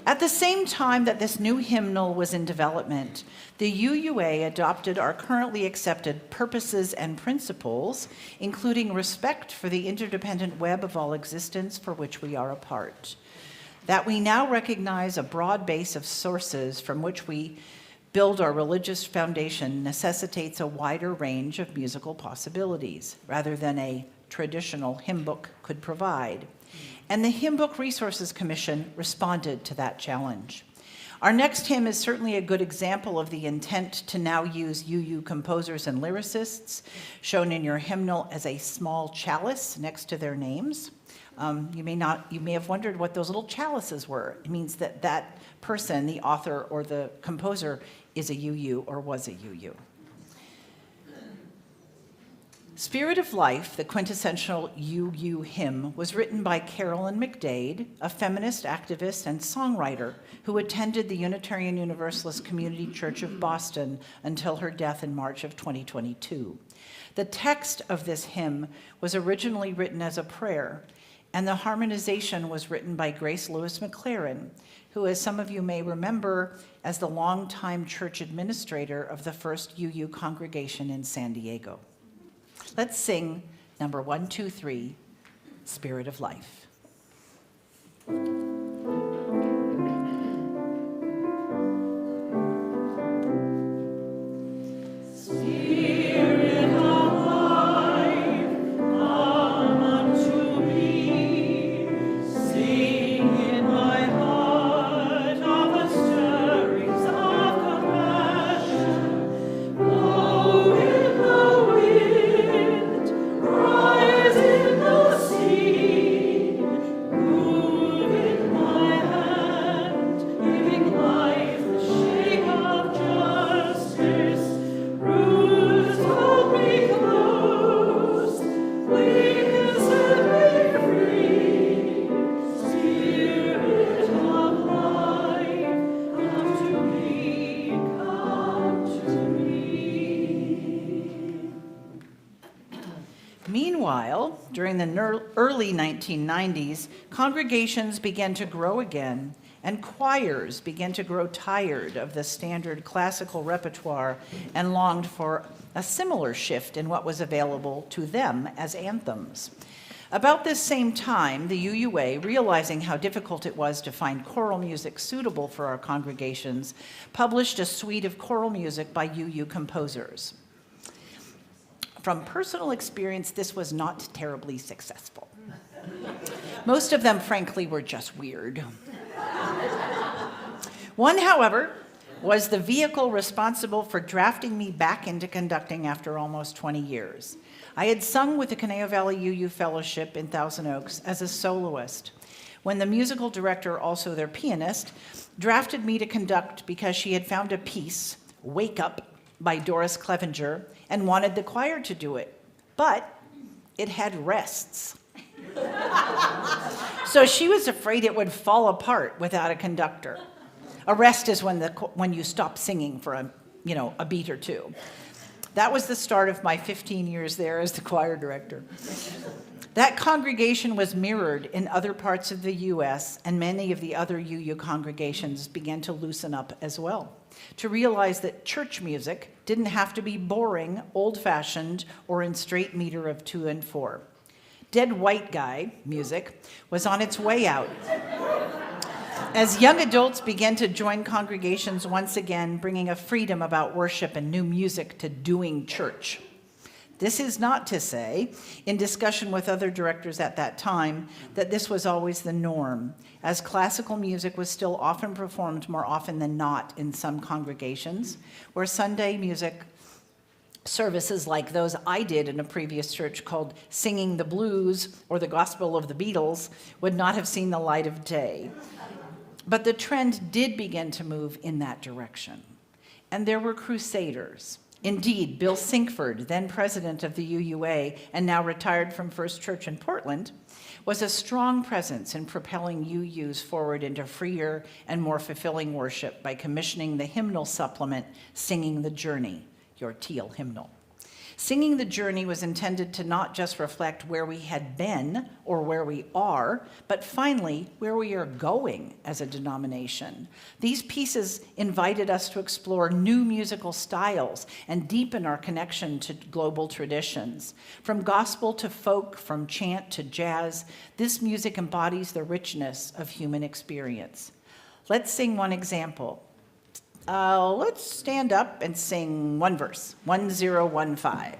At the same time that this new hymnal was in development, the UUA adopted our currently accepted purposes and principles, including respect for the interdependent web of all existence for which we are a part. That we now recognize a broad base of sources from which we build our religious foundation necessitates a wider range of musical possibilities, rather than a traditional hymn book could provide. And the Hymn Book Resources Commission responded to that challenge. Our next hymn is certainly a good example of the intent to now use UU composers and lyricists, shown in your hymnal as a small chalice next to their names. You may have wondered what those little chalices were. It means that that person, the author or the composer, is a UU or was a UU. Spirit of Life, the quintessential UU hymn, was written by Carolyn McDade, a feminist activist and songwriter who attended the Unitarian Universalist Community Church of Boston until her death in March of 2022. The text of this hymn was originally written as a prayer, and the harmonization was written by Grace Lewis McLaren, who, as some of you may remember, as the longtime church administrator of the first UU congregation in San Diego. Let's sing number 123, Spirit of Life. Rise in the sea. during the early 1990s, congregations began to grow again, and choirs began to grow tired of the standard classical repertoire and longed for a similar shift in what was available to them as anthems. About this same time, the UUA, realizing how difficult it was to find choral music suitable for our congregations, published a suite of choral music by UU composers. From personal experience, this was not terribly successful. Most of them, frankly, were just weird. One, however, was the vehicle responsible for drafting me back into conducting after almost 20 years. I had sung with the Conejo Valley UU Fellowship in Thousand Oaks as a soloist, when the musical director, also their pianist, drafted me to conduct because she had found a piece, Wake Up, by Doris Clevenger, and wanted the choir to do it. But it had rests. So she was afraid it would fall apart without a conductor. A rest is when you stop singing for a beat or two. That was the start of my 15 years there as the choir director. That congregation was mirrored in other parts of the U.S., and many of the other UU congregations began to loosen up as well, to realize that church music didn't have to be boring, old-fashioned, or in straight meter of 2 and 4. Dead white guy music was on its way out. As young adults began to join congregations once again, bringing a freedom about worship and new music to doing church. This is not to say, in discussion with other directors at that time, that this was always the norm, as classical music was still often performed more often than not in some congregations, where Sunday music services like those I did in a previous church called Singing the Blues or the Gospel of the Beatles would not have seen the light of day. But the trend did begin to move in that direction. And there were crusaders. Indeed, Bill Sinkford, then president of the UUA and now retired from First Church in Portland, was a strong presence in propelling UUs forward into freer and more fulfilling worship by commissioning the hymnal supplement, Singing the Journey, your teal hymnal. Singing the Journey was intended to not just reflect where we had been or where we are, but finally where we are going as a denomination. These pieces invited us to explore new musical styles and deepen our connection to global traditions. From gospel to folk, from chant to jazz, this music embodies the richness of human experience. Let's sing one example. Let's stand up and sing one verse, 1015.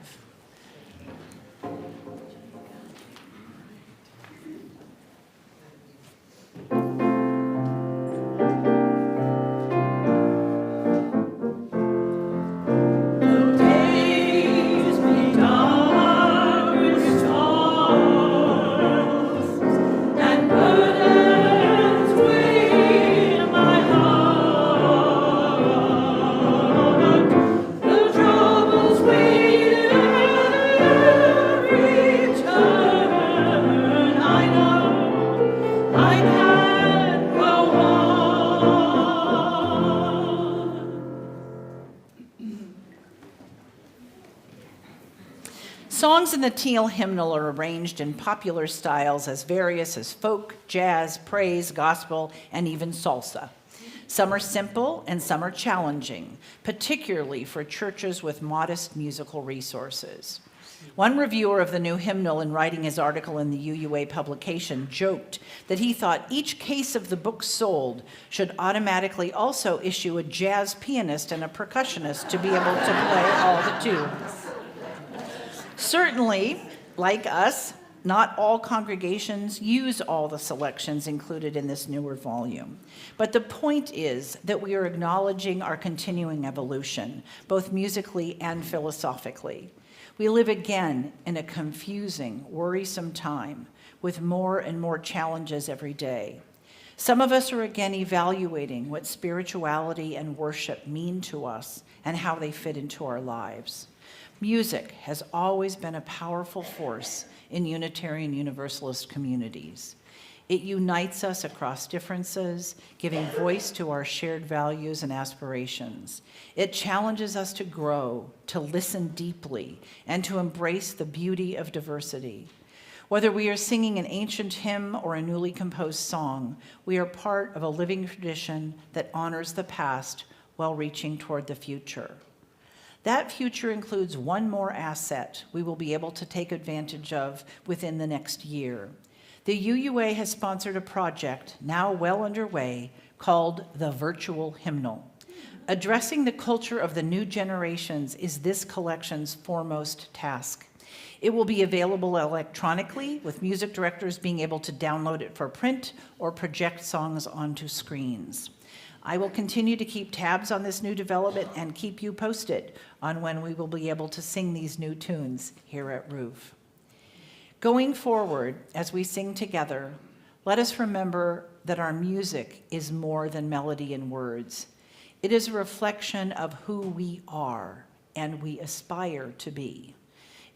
Songs in the Teal hymnal are arranged in popular styles as various as folk, jazz, praise, gospel, and even salsa. Some are simple and some are challenging, particularly for churches with modest musical resources. One reviewer of the new hymnal, in writing his article in the UUA publication, joked that he thought each case of the book sold should automatically also issue a jazz pianist and a percussionist to be able to play all the tunes. Certainly, like us, not all congregations use all the selections included in this newer volume. But the point is that we are acknowledging our continuing evolution, both musically and philosophically. We live again in a confusing, worrisome time with more and more challenges every day. Some of us are again evaluating what spirituality and worship mean to us and how they fit into our lives. Music has always been a powerful force in Unitarian Universalist communities. It unites us across differences, giving voice to our shared values and aspirations. It challenges us to grow, to listen deeply, and to embrace the beauty of diversity. Whether we are singing an ancient hymn or a newly composed song, we are part of a living tradition that honors the past while reaching toward the future. That future includes one more asset we will be able to take advantage of within the next year. The UUA has sponsored a project, now well underway, called the Virtual Hymnal. Addressing the culture of the new generations is this collection's foremost task. It will be available electronically, with music directors being able to download it for print or project songs onto screens. I will continue to keep tabs on this new development and keep you posted on when we will be able to sing these new tunes here at RVUUF. Going forward, as we sing together, let us remember that our music is more than melody and words. It is a reflection of who we are and we aspire to be.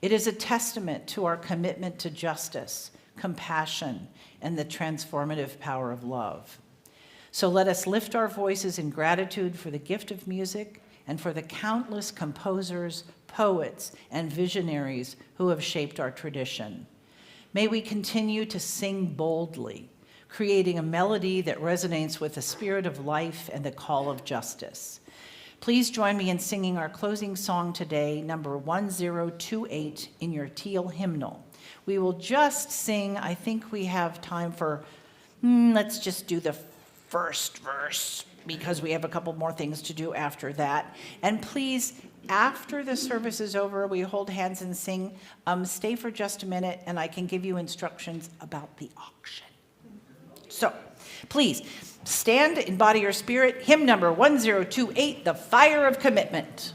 It is a testament to our commitment to justice, compassion, and the transformative power of love. So let us lift our voices in gratitude for the gift of music and for the countless composers, poets, and visionaries who have shaped our tradition. May we continue to sing boldly, creating a melody that resonates with the spirit of life and the call of justice. Please join me in singing our closing song today, number 1028 in your teal hymnal. We will just sing, I think we have time for, let's just do the first verse because we have a couple more things to do after that. And please, after the service is over, we hold hands and sing. Stay for just a minute and I can give you instructions about the auction. So, please, stand, embody your spirit. Hymn number 1028, The Fire of Commitment.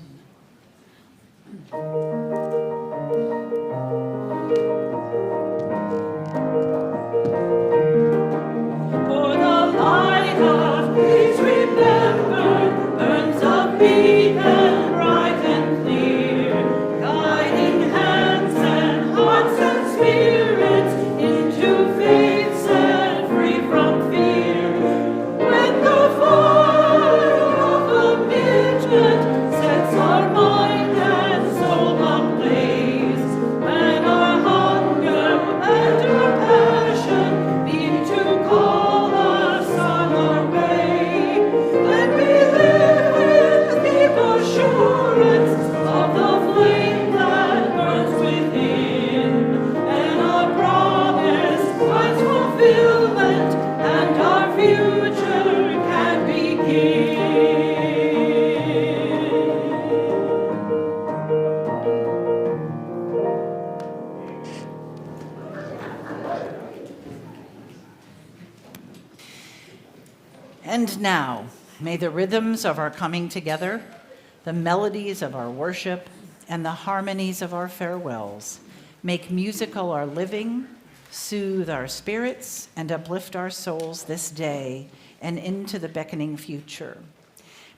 And now, may the rhythms of our coming together, the melodies of our worship, and the harmonies of our farewells make musical our living, soothe our spirits, and uplift our souls this day and into the beckoning future.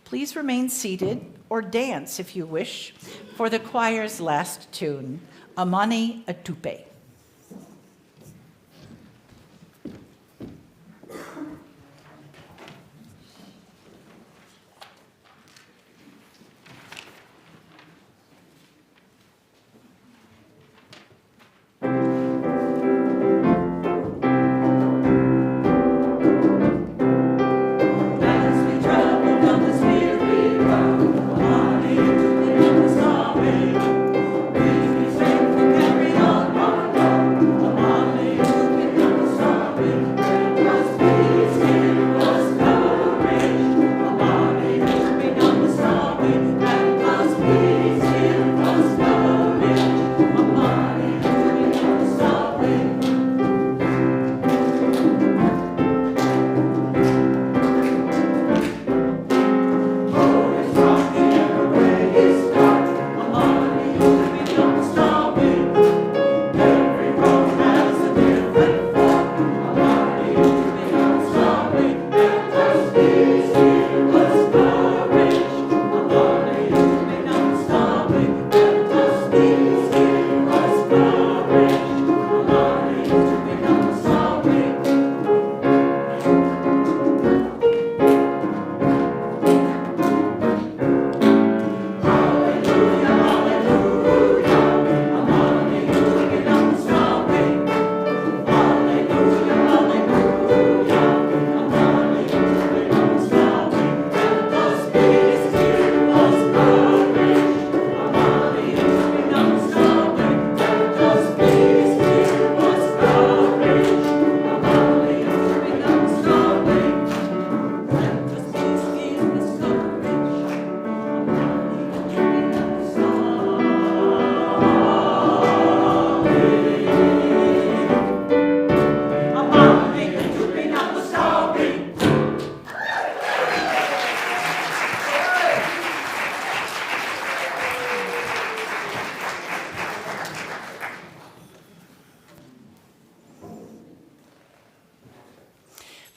Please remain seated or dance if you wish for the choir's last tune, Amani Atupe. Carried on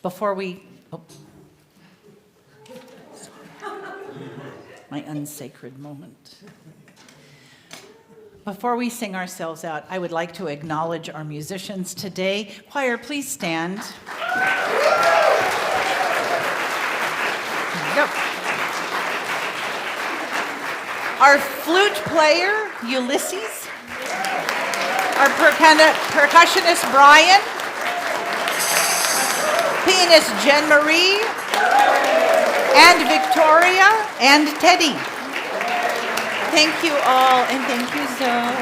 Before we, oh. My unsacred moment. Before we sing ourselves out, I would like to acknowledge our musicians today. Choir, please stand. Go. Our flute player, Ulysses. Our percussionist, Brian. Pianist, Jen Marie. And Victoria and Teddy. Thank you all, and thank you, Zoe.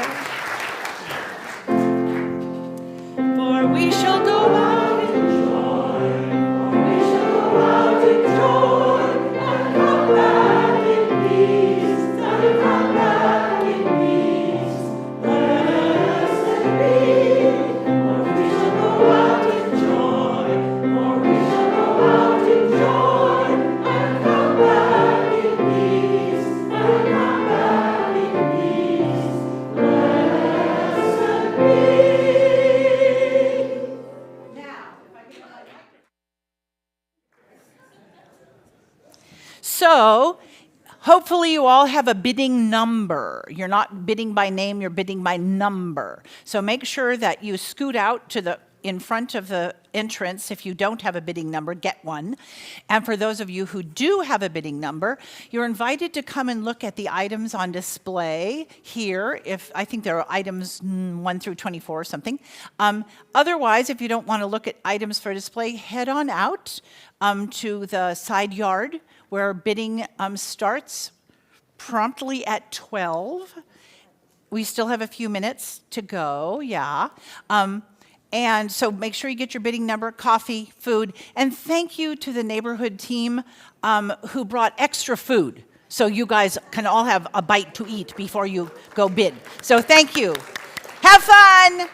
For we shall go out in joy, for we shall go out in joy, and come back in peace, and come back in peace. Blessed be, for we shall go out in joy, for we shall go out in joy, and come back in peace, and come back in peace. Blessed be. So, hopefully you all have a bidding number. You're not bidding by name, you're bidding by number. So make sure that you scoot out to the in front of the entrance. If you don't have a bidding number, get one. And for those of you who do have a bidding number, you're invited to come and look at the items on display here. I think there are items 1 through 24 or something. Otherwise, if you don't want to look at items for display, head on out to the side yard where bidding starts promptly at 12. We still have a few minutes to go, yeah. And so make sure you get your bidding number, coffee, food, and thank you to the neighborhood team who brought extra food so you guys can all have a bite to eat before you go bid. So thank you. Have fun.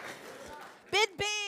Bid big.